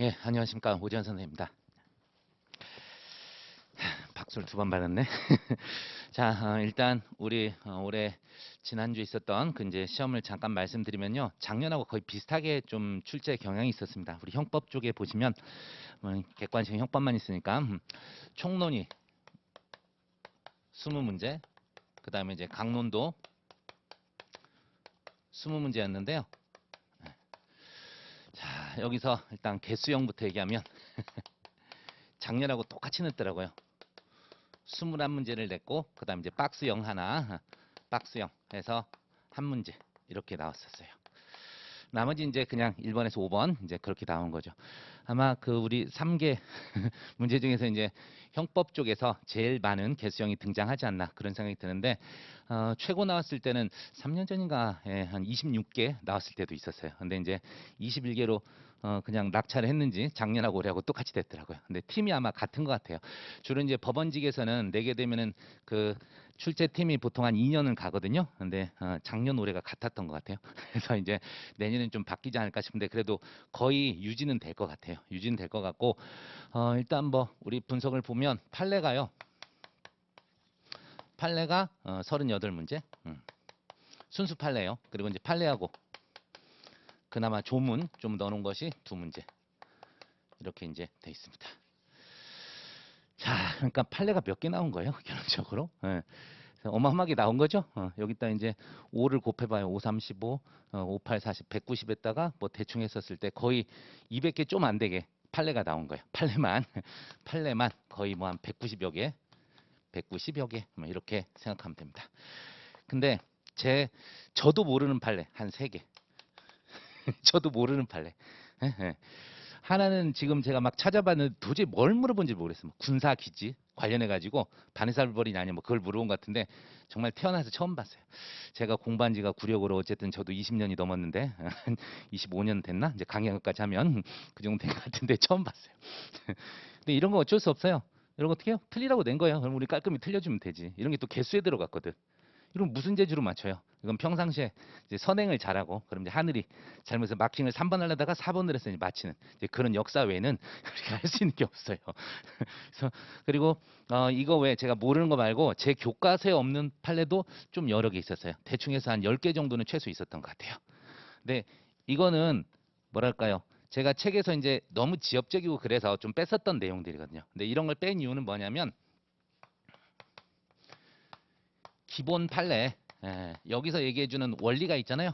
예, 안녕하십니까. 오지환 선생입니다. 박수를 두 번 받았네. 자, 일단 우리 올해 지난주에 있었던 그 이제 시험을 잠깐 말씀드리면요. 작년하고 거의 비슷하게 좀 출제 경향이 있었습니다. 우리 형법 쪽에 보시면 객관식 형법만 있으니까 총론이 20문제, 그다음에 이제 강론도 20문제였는데요. 자, 여기서 일단 개수형부터 얘기하면 작년하고 똑같이 냈더라고요. 21문제를 냈고 그다음 이제 박스형 하나, 박스형 해서 한 문제 이렇게 나왔었어요. 나머지 이제 그냥 1번에서 5번 이제 그렇게 나온 거죠. 아마 그 우리 3개 문제 중에서 이제 형법 쪽에서 제일 많은 개수형이 등장하지 않나 그런 생각이 드는데 최고 나왔을 때는 3년 전인가 한 26개 나왔을 때도 있었어요. 근데 이제 21개로 그냥 낙찰을 했는지 작년하고 올해하고 똑같이 됐더라고요. 근데 팀이 아마 같은 것 같아요. 주로 이제 법원직에서는 내게 되면은 그 출제 팀이 보통 한 2년은 가거든요. 근데 작년 올해가 같았던 것 같아요. 그래서 이제 내년엔 좀 바뀌지 않을까 싶은데 그래도 거의 유지는 될 것 같아요. 유지는 될 것 같고 일단 뭐 우리 분석을 보면 판례가요. 판례가 38문제. 순수 판례요. 그리고 이제 판례하고 그나마 조문 좀 넣어놓은 것이 2문제. 이렇게 이제 돼 있습니다. 자, 그러니까 판례가 몇 개 나온 거예요, 결론적으로. 예. 어마어마하게 나온 거죠. 여기다 이제 5를 곱해봐요. 5, 35, 5, 8, 40, 190에다가 뭐 대충 했었을 때 거의 200개 좀 안 되게 판례가 나온 거예요. 판례만, 판례만 거의 뭐 한 190여 개, 190여 개, 뭐 이렇게 생각하면 됩니다. 근데 저도 모르는 판례 한 3개. 저도 모르는 판례. 예, 예. 하나는 지금 제가 막 찾아봤는데 도저히 뭘 물어본지 모르겠어요. 뭐 군사 기지 관련해 가지고 반해살벌이냐 아니면 뭐 그걸 물어본 것 같은데 정말 태어나서 처음 봤어요. 제가 공부한 지가 구력으로 어쨌든 저도 20년이 넘었는데 한 25년 됐나? 이제 강의까지 하면 그 정도 된 것 같은데 처음 봤어요. 근데 이런 거 어쩔 수 없어요. 이런 거 어떻게 해요? 틀리라고 낸 거예요. 그럼 우리 깔끔히 틀려주면 되지. 이런 게 또 개수에 들어갔거든. 이럼 무슨 재주로 맞춰요? 이건 평상시에 이제 선행을 잘하고 그럼 이제 하늘이 잘못해서 마킹을 3번 하려다가 4번을 해서 이제 맞히는 이제 그런 역사 외에는 그렇게 할 수 있는 게 없어요. 그래서 그리고 이거 외에 제가 모르는 거 말고 제 교과서에 없는 판례도 좀 여러 개 있었어요. 대충 해서 한 10개 정도는 최소 있었던 것 같아요. 근데 이거는 뭐랄까요? 제가 책에서 이제 너무 지엽적이고 그래서 좀 뺐었던 내용들이거든요. 근데 이런 걸 뺀 이유는 뭐냐면 기본 판례 여기서 얘기해주는 원리가 있잖아요.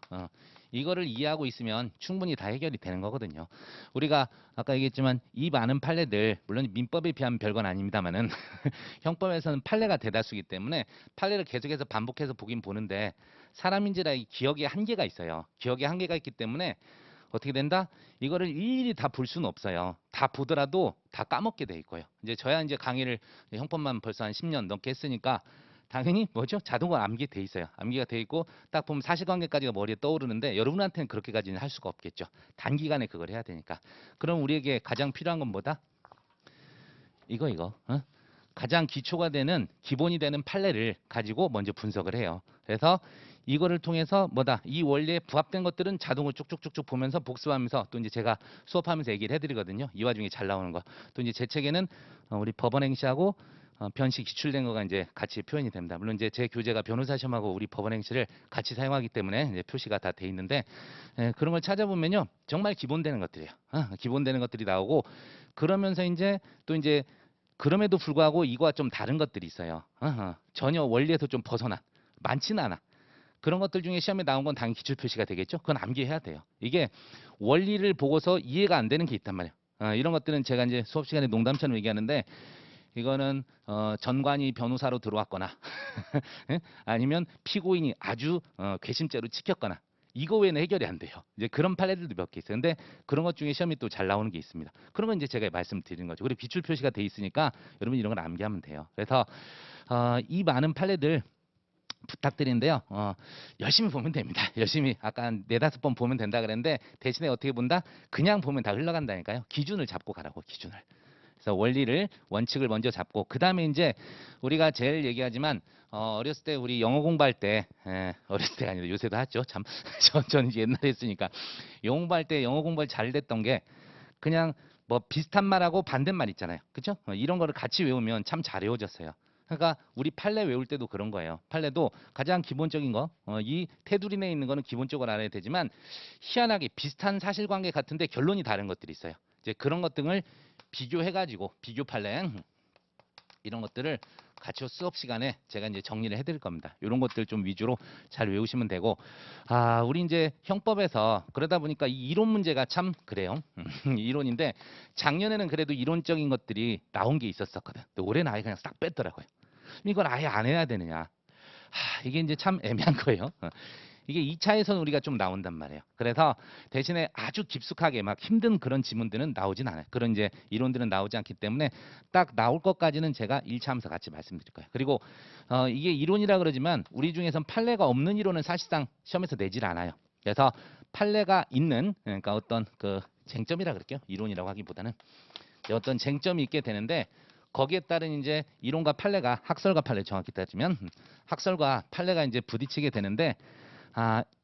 어, 이거를 이해하고 있으면 충분히 다 해결이 되는 거거든요. 우리가 아까 얘기했지만 이 많은 판례들 물론 민법에 비하면 별건 아닙니다만은 형법에서는 판례가 대다수이기 때문에 판례를 계속해서 반복해서 보긴 보는데 사람인지라 이 기억에 한계가 있어요. 기억에 한계가 있기 때문에 어떻게 된다? 이거를 일일이 다 볼 수는 없어요. 다 보더라도 다 까먹게 돼 있고요. 이제 저야 이제 강의를 형법만 벌써 한 10년 넘게 했으니까 당연히 뭐죠? 자동으로 암기돼 있어요. 암기가 돼 있고 딱 보면 사실관계까지가 머리에 떠오르는데 여러분한테는 그렇게까지는 할 수가 없겠죠. 단기간에 그걸 해야 되니까. 그럼 우리에게 가장 필요한 건 뭐다? 이거. 가장 기초가 되는 기본이 되는 판례를 가지고 먼저 분석을 해요. 그래서 이거를 통해서 뭐다 이 원리에 부합된 것들은 자동으로 쭉쭉쭉쭉 보면서 복습하면서 또 이제 제가 수업하면서 얘기를 해드리거든요. 이 와중에 잘 나오는 거. 또 이제 제 책에는 우리 법원행시하고 변시 기출된 거가 이제 같이 표현이 됩니다. 물론 이제 제 교재가 변호사 시험하고 우리 법원행시를 같이 사용하기 때문에 이제 표시가 다 돼 있는데 그런 걸 찾아보면요 정말 기본되는 것들이에요. 기본되는 것들이 나오고 그러면서 이제 또 이제 그럼에도 불구하고 이거와 좀 다른 것들이 있어요. 전혀 원리에서 좀 벗어나 많지는 않아. 그런 것들 중에 시험에 나온 건 당연히 기출 표시가 되겠죠. 그건 암기해야 돼요. 이게 원리를 보고서 이해가 안 되는 게 있단 말이에요. 이런 것들은 제가 이제 수업 시간에 농담처럼 얘기하는데 이거는 전관이 변호사로 들어왔거나 아니면 피고인이 아주 괘씸죄로 찍혔거나 이거 외에는 해결이 안 돼요. 이제 그런 판례들도 몇 개 있어요. 근데 그런 것 중에 시험이 또 잘 나오는 게 있습니다. 그런 건 이제 제가 말씀드리는 거죠. 그리고 기출 표시가 돼 있으니까 여러분 이런 걸 암기하면 돼요. 그래서 이 많은 판례들 부탁드리는데요. 열심히 보면 됩니다. 열심히 아까 한 4-5번 보면 된다 그랬는데 대신에 어떻게 본다? 그냥 보면 다 흘러간다니까요. 기준을 잡고 가라고 기준을. 그래서 원리를 원칙을 먼저 잡고 그 다음에 이제 우리가 제일 얘기하지만 어렸을 때 우리 영어 공부할 때 어렸을 때가 아니라 요새도 하죠. 참 저는 이제 옛날에 했으니까 영어 공부할 때 영어 공부가 잘 됐던 게 그냥 뭐 비슷한 말하고 반대말 있잖아요. 그죠? 이런 거를 같이 외우면 참 잘 외워졌어요. 그러니까 우리 판례 외울 때도 그런 거예요. 판례도 가장 기본적인 거, 이 테두리 내에 있는 거는 기본적으로 알아야 되지만 희한하게 비슷한 사실관계 같은데 결론이 다른 것들이 있어요. 이제 그런 것들을 비교해가지고 비교 판례 이런 것들을 같이 수업 시간에 제가 이제 정리를 해드릴 겁니다. 이런 것들 좀 위주로 잘 외우시면 되고, 우리 이제 형법에서 그러다 보니까 이 이론 문제가 참 그래요. 이론인데 작년에는 그래도 이론적인 것들이 나온 게 있었었거든. 근데 올해는 아예 그냥 싹 뺐더라고요. 이걸 아예 안 해야 되느냐? 이게 이제 참 애매한 거예요. 이게 2차에서는 우리가 좀 나온단 말이에요. 그래서 대신에 아주 깊숙하게 막 힘든 그런 지문들은 나오진 않아요. 그런 이제 이론들은 나오지 않기 때문에 딱 나올 것까지는 제가 1차 하면서 같이 말씀드릴 거예요. 그리고 이게 이론이라 그러지만 우리 중에선 판례가 없는 이론은 사실상 시험에서 내질 않아요. 그래서 판례가 있는 그러니까 어떤 그 쟁점이라 그럴게요. 이론이라고 하기보다는 어떤 쟁점이 있게 되는데 거기에 따른 이제 이론과 판례가 학설과 판례 정확히 따지면 학설과 판례가 이제 부딪히게 되는데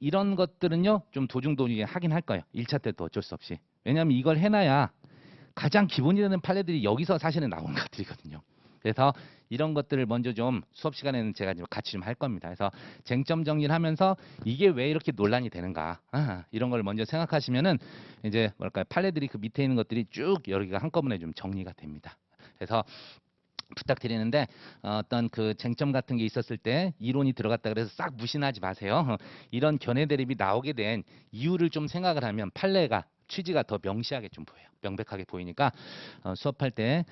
이런 것들은요, 좀 도중도중에 하긴 할 거예요. 1차 때도 어쩔 수 없이. 왜냐하면 이걸 해놔야 가장 기본이 되는 판례들이 여기서 사실은 나오는 것들이거든요. 그래서 이런 것들을 먼저 좀 수업 시간에는 제가 좀 같이 좀 할 겁니다. 그래서 쟁점 정리를 하면서 이게 왜 이렇게 논란이 되는가, 이런 걸 먼저 생각하시면은 이제 뭐랄까요, 판례들이 그 밑에 있는 것들이 쭉 여러 개가 한꺼번에 좀 정리가 됩니다. 그래서 부탁드리는데 어떤 그 쟁점 같은 게 있었을 때 이론이 들어갔다 그래서 싹 무신하지 마세요. 이런 견해 대립이 나오게 된 이유를 좀 생각을 하면 판례가 취지가 더 명시하게 좀 보여요. 명백하게 보이니까 수업할 때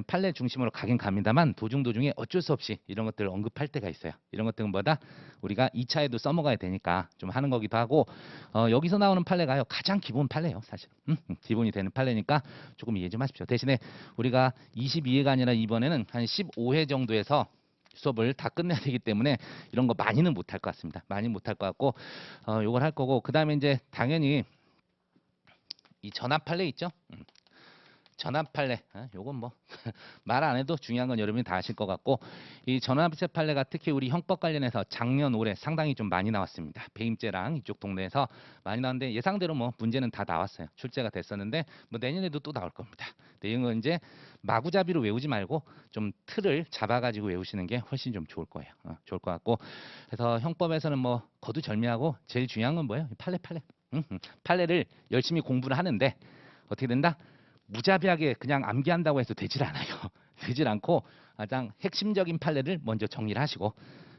판례 중심으로 가긴 갑니다만 도중에 어쩔 수 없이 이런 것들을 언급할 때가 있어요. 이런 것들은 뭐다? 우리가 2차에도 써먹어야 되니까 좀 하는 거기도 하고 여기서 나오는 판례가요. 가장 기본 판례예요. 사실. 기본이 되는 판례니까 조금 이해 좀 하십시오. 대신에 우리가 22회가 아니라 이번에는 한 15회 정도에서 수업을 다 끝내야 되기 때문에 이런 거 많이는 못할 것 같습니다. 많이 못할 것 같고 요걸 할 거고 그 다음에 이제 당연히 이 전압 판례 있죠? 전압 판례. 요건 뭐 말 안 해도 중요한 건 여러분이 다 아실 것 같고 이 전압세 판례가 특히 우리 형법 관련해서 작년 올해 상당히 좀 많이 나왔습니다. 배임죄랑 이쪽 동네에서 많이 나왔는데 예상대로 뭐 문제는 다 나왔어요. 출제가 됐었는데 뭐 내년에도 또 나올 겁니다. 내용은 이제 마구잡이로 외우지 말고 좀 틀을 잡아가지고 외우시는 게 훨씬 좀 좋을 거예요. 좋을 것 같고 그래서 형법에서는 뭐 거두절미하고 제일 중요한 건 뭐예요? 판례. 판례를 열심히 공부를 하는데 어떻게 된다? 무자비하게 그냥 암기한다고 해서 되질 않아요. 되질 않고 가장 핵심적인 판례를 먼저 정리를 하시고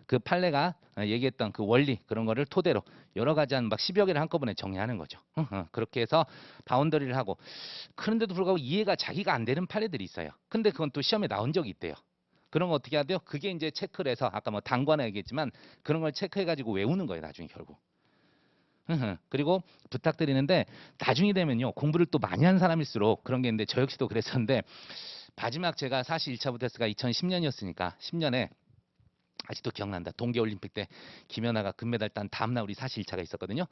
그 판례가 얘기했던 그 원리 그런 거를 토대로 여러 가지 한 막 10여 개를 한꺼번에 정리하는 거죠. 그렇게 해서 바운더리를 하고 그런데도 불구하고 이해가 자기가 안 되는 판례들이 있어요. 근데 그건 또 시험에 나온 적이 있대요. 그런 거 어떻게 해야 돼요? 그게 이제 체크를 해서 아까 뭐 단관화 얘기했지만 그런 걸 체크해 가지고 외우는 거예요. 나중에 결국. 그리고 부탁드리는데 나중에 되면요 공부를 또 많이 한 사람일수록 그런 게 있는데 저 역시도 그랬었는데 마지막 제가 사실 1차 부테스트가 2010년이었으니까 10년에 아직도 기억난다. 동계올림픽 때 김연아가 금메달 딴 다음날 우리 사실 1차가 있었거든요.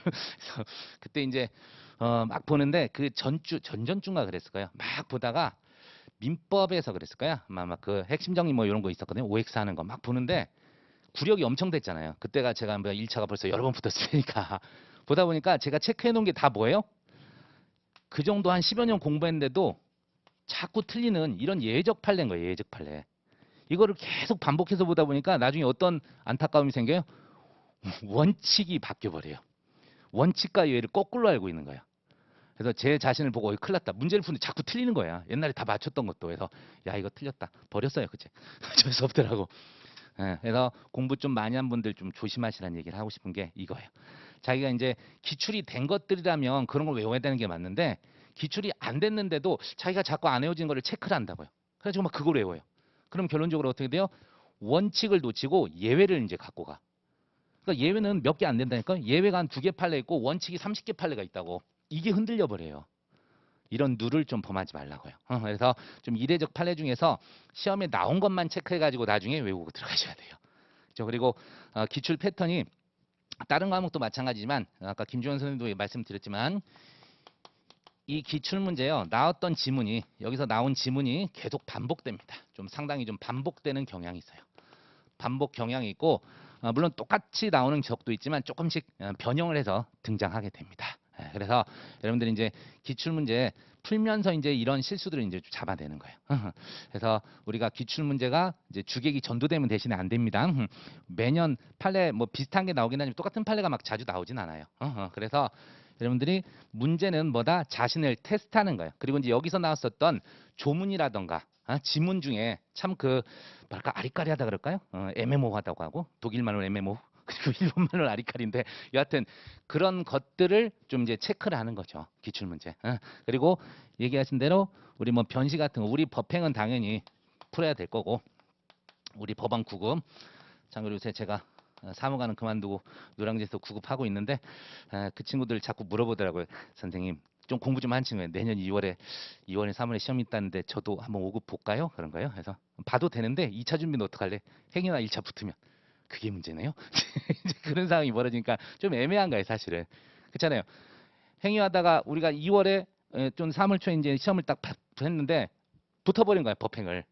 그래서 그때 이제 막 보는데 그 전전주인가 그랬을 거예요. 막 보다가 민법에서 그랬을 거야. 아마 그 핵심 정리 뭐 이런 거 있었거든요. OX 하는 거 막 보는데 구력이 엄청 됐잖아요. 그때가 제가 뭐 1차가 벌써 여러 번 붙었으니까 보다 보니까 제가 체크해 놓은 게 다 뭐예요? 그 정도 한 10여 년 공부했는데도 자꾸 틀리는 이런 예외적 판례인 거예요. 예외적 판례. 이거를 계속 반복해서 보다 보니까 나중에 어떤 안타까움이 생겨요? 원칙이 바뀌어 버려요. 원칙과 예외를 거꾸로 알고 있는 거예요. 그래서 제 자신을 보고 큰일 났다. 문제를 푸는데 자꾸 틀리는 거야. 옛날에 다 맞췄던 것도. 그래서 야 이거 틀렸다. 버렸어요. 그치? 어쩔 수 없더라고. 그래서 공부 좀 많이 한 분들 좀 조심하시라는 얘기를 하고 싶은 게 이거예요. 자기가 이제 기출이 된 것들이라면 그런 걸 외워야 되는 게 맞는데 기출이 안 됐는데도 자기가 자꾸 안 외워진 거를 체크를 한다고요. 그래서 막 그걸 외워요. 그럼 결론적으로 어떻게 돼요? 원칙을 놓치고 예외를 이제 갖고 가. 그러니까 예외는 몇 개 안 된다니까? 예외가 한 2개 판례 있고 원칙이 30개 판례가 있다고. 이게 흔들려 버려요. 이런 누를 좀 범하지 말라고요. 그래서 좀 이례적 판례 중에서 시험에 나온 것만 체크해가지고 나중에 외우고 들어가셔야 돼요. 그렇죠? 그리고 기출 패턴이 다른 과목도 마찬가지지만 아까 김주현 선생님도 말씀드렸지만 이 기출 문제요. 나왔던 지문이 여기서 나온 지문이 계속 반복됩니다. 좀 상당히 좀 반복되는 경향이 있어요. 반복 경향이 있고 물론 똑같이 나오는 적도 있지만 조금씩 변형을 해서 등장하게 됩니다. 그래서 여러분들이 이제 기출 문제 풀면서 이제 이런 실수들을 이제 잡아내는 거예요. 그래서 우리가 기출 문제가 이제 주객이 전도되면 대신에 안 됩니다. 매년 판례 뭐 비슷한 게 나오긴 하지만 똑같은 판례가 막 자주 나오진 않아요. 그래서 여러분들이 문제는 뭐다? 자신을 테스트하는 거예요. 그리고 이제 여기서 나왔었던 조문이라던가 지문 중에 참 그 뭐랄까 아리까리하다 그럴까요? 애매모호하다고 하고 독일말로 애매모호 그리고 일본말로 아리까리인데 여하튼 그런 것들을 좀 이제 체크를 하는 거죠. 기출 문제. 그리고 얘기하신 대로 우리 뭐 변시 같은 거 우리 법행은 당연히 풀어야 될 거고 우리 법원 구급 참고로 요새 제가 사무관은 그만두고 노량진에서 구급하고 있는데 그 친구들 자꾸 물어보더라고요. 선생님 좀 공부 좀 한 친구예요. 내년 2월에 3월에 시험이 있다는데 저도 한번 5급 볼까요? 그런 거예요. 그래서 봐도 되는데 2차 준비는 어떡할래? 행여나 1차 붙으면 그게 문제네요. 이제 그런 상황이 벌어지니까 좀 애매한 거예요, 사실은. 그렇잖아요. 행위하다가 우리가 2월에 좀 3월 초에 이제 시험을 딱 했는데 붙어버린 거예요, 법행을.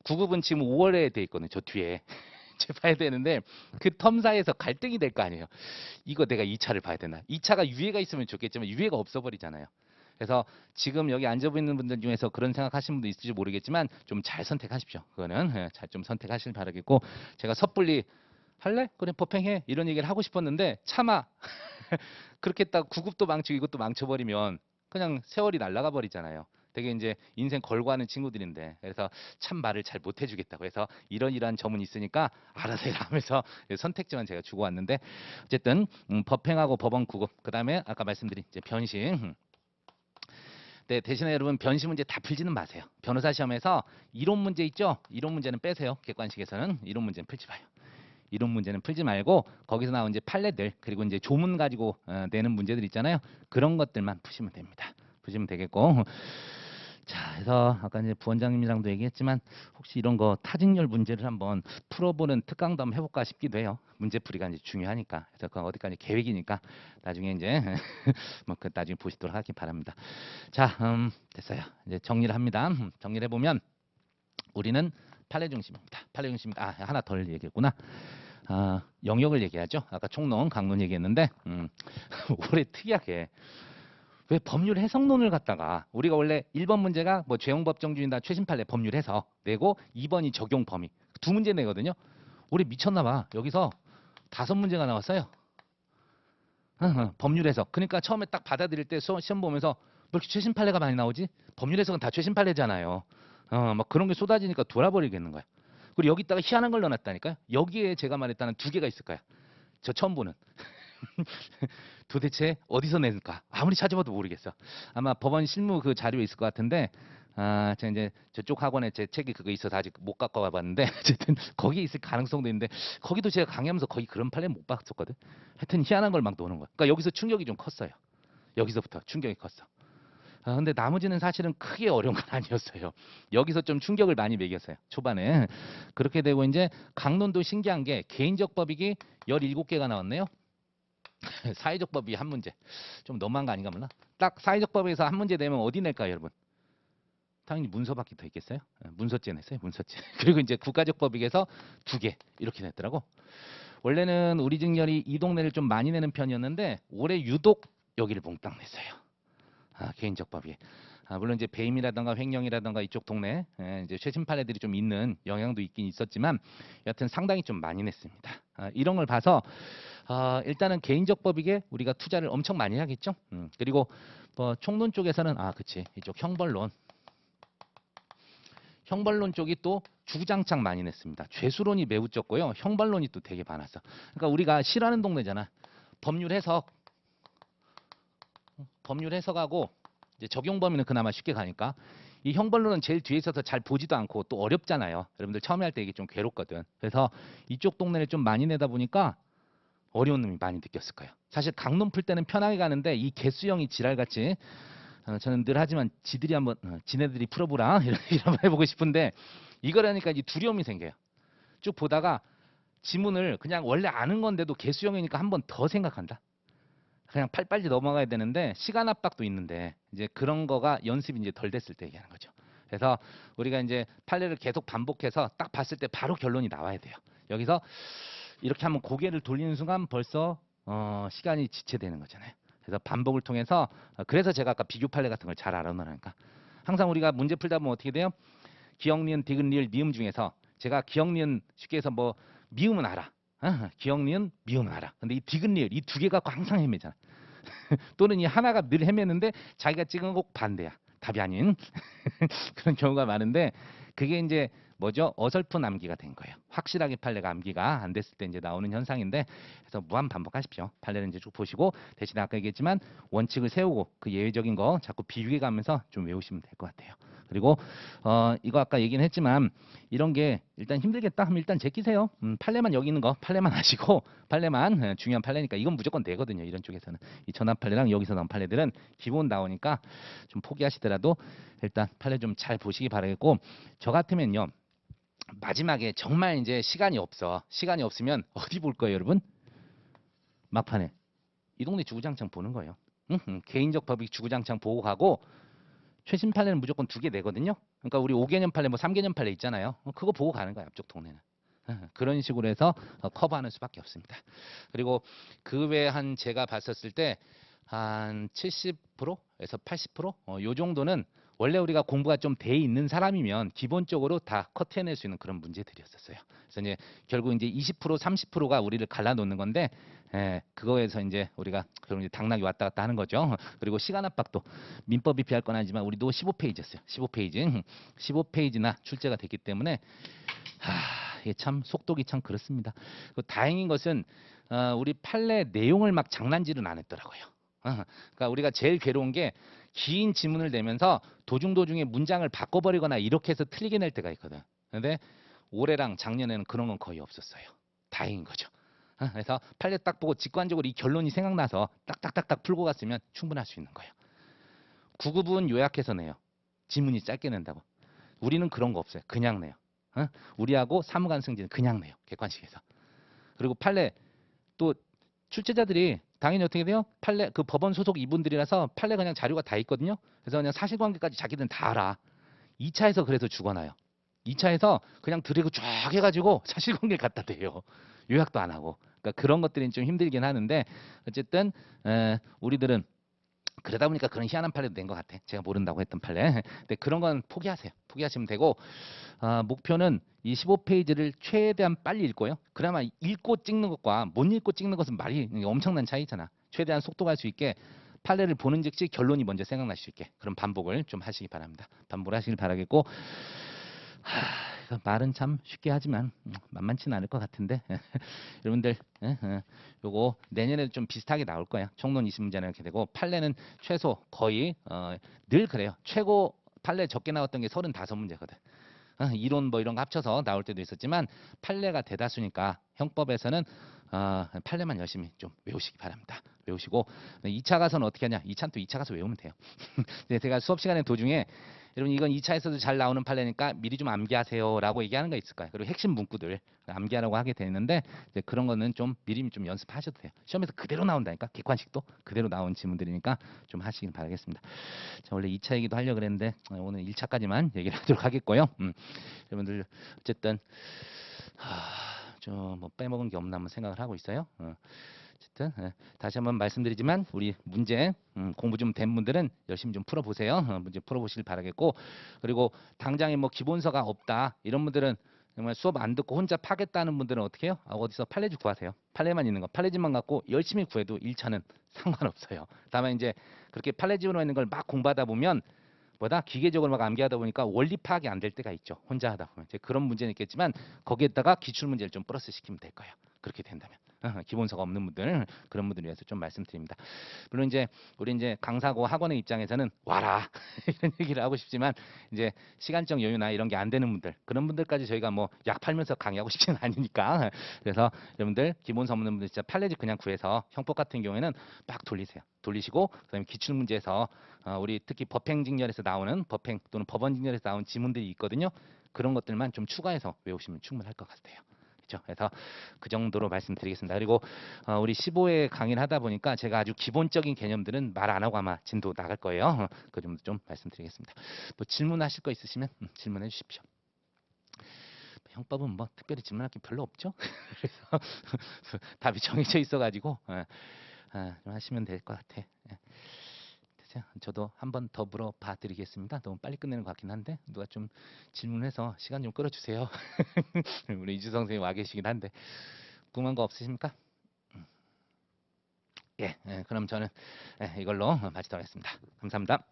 구급은 지금 5월에 돼 있거든요, 저 뒤에. 이제 봐야 되는데 그 텀 사이에서 갈등이 될 거 아니에요. 이거 내가 2차를 봐야 되나? 2차가 유예가 있으면 좋겠지만 유예가 없어 버리잖아요. 그래서 지금 여기 앉아 있는 분들 중에서 그런 생각하시는 분도 있을지 모르겠지만 좀 잘 선택하십시오. 그거는 잘 좀 선택하시길 바라겠고 제가 섣불리 할래? 그래 법행해 이런 얘기를 하고 싶었는데 차마 그렇게 딱 구급도 망치고 이것도 망쳐버리면 그냥 세월이 날아가 버리잖아요. 되게 이제 인생 걸고 하는 친구들인데 그래서 참 말을 잘 못 해주겠다고 해서 이런 점은 있으니까 알아서 해라 하면서 선택지만 제가 주고 왔는데 어쨌든 법행하고 법원 구급 그 다음에 아까 말씀드린 이제 변심 네, 대신에 여러분 변시 문제 다 풀지는 마세요. 변호사 시험에서 이론 문제 있죠? 이론 문제는 빼세요. 객관식에서는 이론 문제는 풀지 마요. 이론 문제는 풀지 말고 거기서 나온 이제 판례들 그리고 이제 조문 가지고 내는 문제들 있잖아요. 그런 것들만 푸시면 됩니다. 푸시면 되겠고. 자, 그래서 아까 이제 부원장님이랑도 얘기했지만 혹시 이런 거 타직률 문제를 한번 풀어보는 특강도 한번 해볼까 싶기도 해요. 문제풀이가 이제 중요하니까. 그래서 그 어디까지 계획이니까 나중에 이제 뭐 그 나중에 보시도록 하기 바랍니다. 자, 됐어요. 이제 정리를 합니다. 정리를 해보면 우리는 판례 중심입니다. 판례 중심. 하나 덜 얘기했구나. 영역을 얘기하죠. 아까 총론, 강론 얘기했는데 올해 특이하게 왜 법률 해석론을 갖다가 우리가 원래 1번 문제가 뭐 죄용법정주의나 최신 판례 법률 해석 내고 2번이 적용 범위 두 문제 내거든요. 올해 미쳤나 봐. 여기서 5문제가 나왔어요. 법률 해석. 그러니까 처음에 딱 받아들일 때 시험 보면서 왜 이렇게 최신 판례가 많이 나오지? 법률 해석은 다 최신 판례잖아요. 막 그런 게 쏟아지니까 돌아버리겠는 거야. 그리고 여기다가 희한한 걸 넣어놨다니까요. 여기에 제가 말했다는 2개가 있을 거야. 저 처음 보는. 도대체 어디서 낼까? 아무리 찾아봐도 모르겠어. 아마 법원 실무 그 자료에 있을 것 같은데, 제가 이제 저쪽 학원에 제 책이 그거 있어서 아직 못 갖고 와봤는데, 어쨌든 거기에 있을 가능성도 있는데, 거기도 제가 강의하면서 거의 그런 판례 못 봤었거든. 하여튼 희한한 걸 막 노는 거야. 그러니까 여기서 충격이 좀 컸어요. 여기서부터 충격이 컸어. 근데 나머지는 사실은 크게 어려운 건 아니었어요. 여기서 좀 충격을 많이 매겼어요. 초반에. 그렇게 되고 이제 강론도 신기한 게 개인적 법익이 17개가 나왔네요. 사회적 법이 한 문제. 좀 너무한 거 아닌가 몰라. 딱 사회적 법에서 한 문제 내면 어디 낼까요, 여러분? 당연히 문서밖에 더 있겠어요? 문서죄 냈어요, 문서죄. 그리고 이제 국가적 법익에서 2개 이렇게 냈더라고. 원래는 우리 직렬이 이 동네를 좀 많이 내는 편이었는데 올해 유독 여기를 몽땅 냈어요. 개인적 법이. 물론 이제 배임이라던가 횡령이라던가 이쪽 동네 이제 최신 판례들이 좀 있는 영향도 있긴 있었지만 여하튼 상당히 좀 많이 냈습니다. 이런 걸 봐서 일단은 개인적 법익에 우리가 투자를 엄청 많이 하겠죠. 그리고 뭐 총론 쪽에서는 그치 이쪽 형벌론 쪽이 또 주구장창 많이 냈습니다. 죄수론이 매우 적고요. 형벌론이 또 되게 많았어. 그러니까 우리가 싫어하는 동네잖아. 법률 해석하고 이제 적용 범위는 그나마 쉽게 가니까 이 형벌론은 제일 뒤에 있어서 잘 보지도 않고 또 어렵잖아요. 여러분들 처음에 할 때 이게 좀 괴롭거든. 그래서 이쪽 동네를 좀 많이 내다 보니까 어려운 놈이 많이 느꼈을 거예요. 사실 강론 풀 때는 편하게 가는데 이 개수형이 지랄같이 저는 늘 하지만 지들이 한번 지네들이 풀어보라 이런 말 해보고 싶은데 이거라니까 이제 두려움이 생겨요. 쭉 보다가 지문을 그냥 원래 아는 건데도 개수형이니까 한 번 더 생각한다. 그냥 빨리 넘어가야 되는데 시간 압박도 있는데 이제 그런 거가 연습이 이제 덜 됐을 때 얘기하는 거죠. 그래서 우리가 이제 판례를 계속 반복해서 딱 봤을 때 바로 결론이 나와야 돼요. 여기서 이렇게 한번 고개를 돌리는 순간 벌써 시간이 지체되는 거잖아요. 그래서 반복을 통해서 그래서 제가 아까 비교 판례 같은 걸 잘 알아놓으니까 항상 우리가 문제 풀다 보면 어떻게 돼요? 기역, 니은, 디귿, 리을, 니음 중에서 제가 기역, 니은 쉽게 해서 뭐 미음은 알아. 기역, 니은, 미음은 알아. 근데 이 디귿, 리을 이 두 개 갖고 항상 헤매잖아. 또는 이 하나가 늘 헤매는데 자기가 찍은 건 꼭 반대야. 답이 아닌 그런 경우가 많은데 그게 이제 뭐죠? 어설픈 암기가 된 거예요. 확실하게 판례가 암기가 안 됐을 때 이제 나오는 현상인데 그래서 무한 반복하십시오. 판례를 이제 쭉 보시고 대신에 아까 얘기했지만 원칙을 세우고 그 예외적인 거 자꾸 비교해 가면서 좀 외우시면 될 것 같아요. 그리고 이거 아까 얘기는 했지만 이런 게 일단 힘들겠다 하면 일단 제끼세요. 판례만 여기 있는 거 판례만 하시고 판례만 중요한 판례니까 이건 무조건 되거든요. 이런 쪽에서는 이 전압 판례랑 여기서 나온 판례들은 기본 나오니까 좀 포기하시더라도 일단 판례 좀 잘 보시기 바라겠고 저 같으면요. 마지막에 정말 이제 시간이 없어. 시간이 없으면 어디 볼 거예요, 여러분? 막판에 이 동네 주구장창 보는 거예요. 개인적 법익 주구장창 보고 가고 최신 판례는 무조건 2개 내거든요. 그러니까 우리 5개년 판례, 뭐 3개년 판례 있잖아요. 그거 보고 가는 거야, 앞쪽 동네는. 그런 식으로 해서 커버하는 수밖에 없습니다. 그리고 그 외에 한 제가 봤었을 때 한 70%에서 80%? 요 정도는 원래 우리가 공부가 좀 돼 있는 사람이면 기본적으로 다 커트해낼 수 있는 그런 문제들이었었어요. 그래서 이제 결국 이제 20% 30%가 우리를 갈라놓는 건데 그거에서 이제 우리가 그럼 이제 당락이 왔다 갔다 하는 거죠. 그리고 시간 압박도 민법이 피할 건 아니지만 우리도 15페이지였어요. 15페이지. 15페이지나 출제가 됐기 때문에 이게 참 속독이 참 그렇습니다. 다행인 것은 우리 판례 내용을 막 장난질은 안 했더라고요. 그러니까 우리가 제일 괴로운 게 긴 지문을 내면서 도중도중에 문장을 바꿔버리거나 이렇게 해서 틀리게 낼 때가 있거든. 근데 올해랑 작년에는 그런 건 거의 없었어요. 다행인 거죠. 그래서 판례 딱 보고 직관적으로 이 결론이 생각나서 딱딱딱딱 풀고 갔으면 충분할 수 있는 거예요. 9급은 요약해서 내요. 지문이 짧게 낸다고. 우리는 그런 거 없어요. 그냥 내요. 우리하고 사무관 승진은 그냥 내요. 객관식에서. 그리고 판례 또 출제자들이 당연히 어떻게 돼요? 판례 그 법원 소속 이분들이라서 판례 그냥 자료가 다 있거든요. 그래서 그냥 사실관계까지 자기들은 다 알아. 2차에서 그래서 죽어나요. 2차에서 그냥 드래그 쫙 해가지고 사실관계 갖다 대요. 요약도 안 하고. 그러니까 그런 것들이 좀 힘들긴 하는데 어쨌든 우리들은 그러다 보니까 그런 희한한 판례도 낸 것 같아. 제가 모른다고 했던 판례. 근데 그런 건 포기하세요. 포기하시면 되고 목표는 이 15페이지를 최대한 빨리 읽고요. 그나마 읽고 찍는 것과 못 읽고 찍는 것은 말이 엄청난 차이잖아. 최대한 속도갈 수 있게 판례를 보는 즉시 결론이 먼저 생각날 수 있게 그런 반복을 좀 하시기 바랍니다. 반복을 하시길 바라겠고 이거 말은 참 쉽게 하지만 만만치는 않을 것 같은데 여러분들 요거 내년에도 좀 비슷하게 나올 거야. 총론 20문제는 이렇게 되고 판례는 최소 거의 늘 그래요. 최고 판례 적게 나왔던 게 35문제거든. 이론 뭐 이런 거 합쳐서 나올 때도 있었지만 판례가 대다수니까 형법에서는 판례만 열심히 좀 외우시기 바랍니다. 외우시고 2차 가서는 어떻게 하냐? 2차는 또 2차 가서 외우면 돼요. 제가 수업 시간에 도중에 여러분 이건 2차에서도 잘 나오는 판례니까 미리 좀 암기하세요라고 얘기하는 거 있을 거예요. 그리고 핵심 문구들 암기하라고 하게 되는데 이제 그런 거는 좀 미리 좀 연습하셔도 돼요. 시험에서 그대로 나온다니까 객관식도 그대로 나온 지문들이니까 좀 하시길 바라겠습니다. 자, 원래 2차 얘기도 하려고 그랬는데 오늘 1차까지만 얘기를 하도록 하겠고요. 여러분들 어쨌든 좀 뭐 빼먹은 게 없나 한번 생각을 하고 있어요. 어쨌든 다시 한번 말씀드리지만 우리 문제 공부 좀 된 분들은 열심히 좀 풀어보세요. 문제 풀어보시길 바라겠고 그리고 당장에 뭐 기본서가 없다 이런 분들은 정말 수업 안 듣고 혼자 파겠다는 분들은 어떻게 해요? 어디서 판례집 구하세요. 판례만 있는 거 판례집만 갖고 열심히 구해도 1차는 상관없어요. 다만 이제 그렇게 판례집으로 있는 걸 막 공부하다 보면 뭐다 기계적으로 막 암기하다 보니까 원리 파악이 안 될 때가 있죠. 혼자 하다 보면 이제 그런 문제는 있겠지만 거기에다가 기출 문제를 좀 플러스 시키면 될 거예요. 그렇게 된다면 기본서가 없는 분들 그런 분들 위해서 좀 말씀드립니다. 물론 이제 우리 이제 강사고 학원의 입장에서는 와라 이런 얘기를 하고 싶지만 이제 시간적 여유나 이런 게 안 되는 분들 그런 분들까지 저희가 뭐 약 팔면서 강의하고 싶지는 않으니까 그래서 여러분들 기본서 없는 분들 진짜 판례집 그냥 구해서 형법 같은 경우에는 막 돌리세요. 돌리시고 그다음에 기출 문제에서 우리 특히 법행직렬에서 나오는 법행 또는 법원직렬에서 나온 지문들이 있거든요. 그런 것들만 좀 추가해서 외우시면 충분할 것 같아요. 그렇죠? 그래서 그 정도로 말씀드리겠습니다. 그리고 우리 15회 강의를 하다 보니까 제가 아주 기본적인 개념들은 말 안 하고 아마 진도 나갈 거예요. 그 점도 좀 말씀드리겠습니다. 뭐 질문하실 거 있으시면 질문해 주십시오. 형법은 뭐 특별히 질문할 게 별로 없죠. 그래서 답이 정해져 있어가지고 좀 하시면 될 것 같아. 예. 그죠? 저도 한번 더 물어봐 드리겠습니다. 너무 빨리 끝내는 것 같긴 한데 누가 좀 질문해서 시간 좀 끌어주세요. 우리 이주성 선생님 와 계시긴 한데 궁금한 거 없으십니까? 예, 그럼 저는 이걸로 마치도록 하겠습니다. 감사합니다.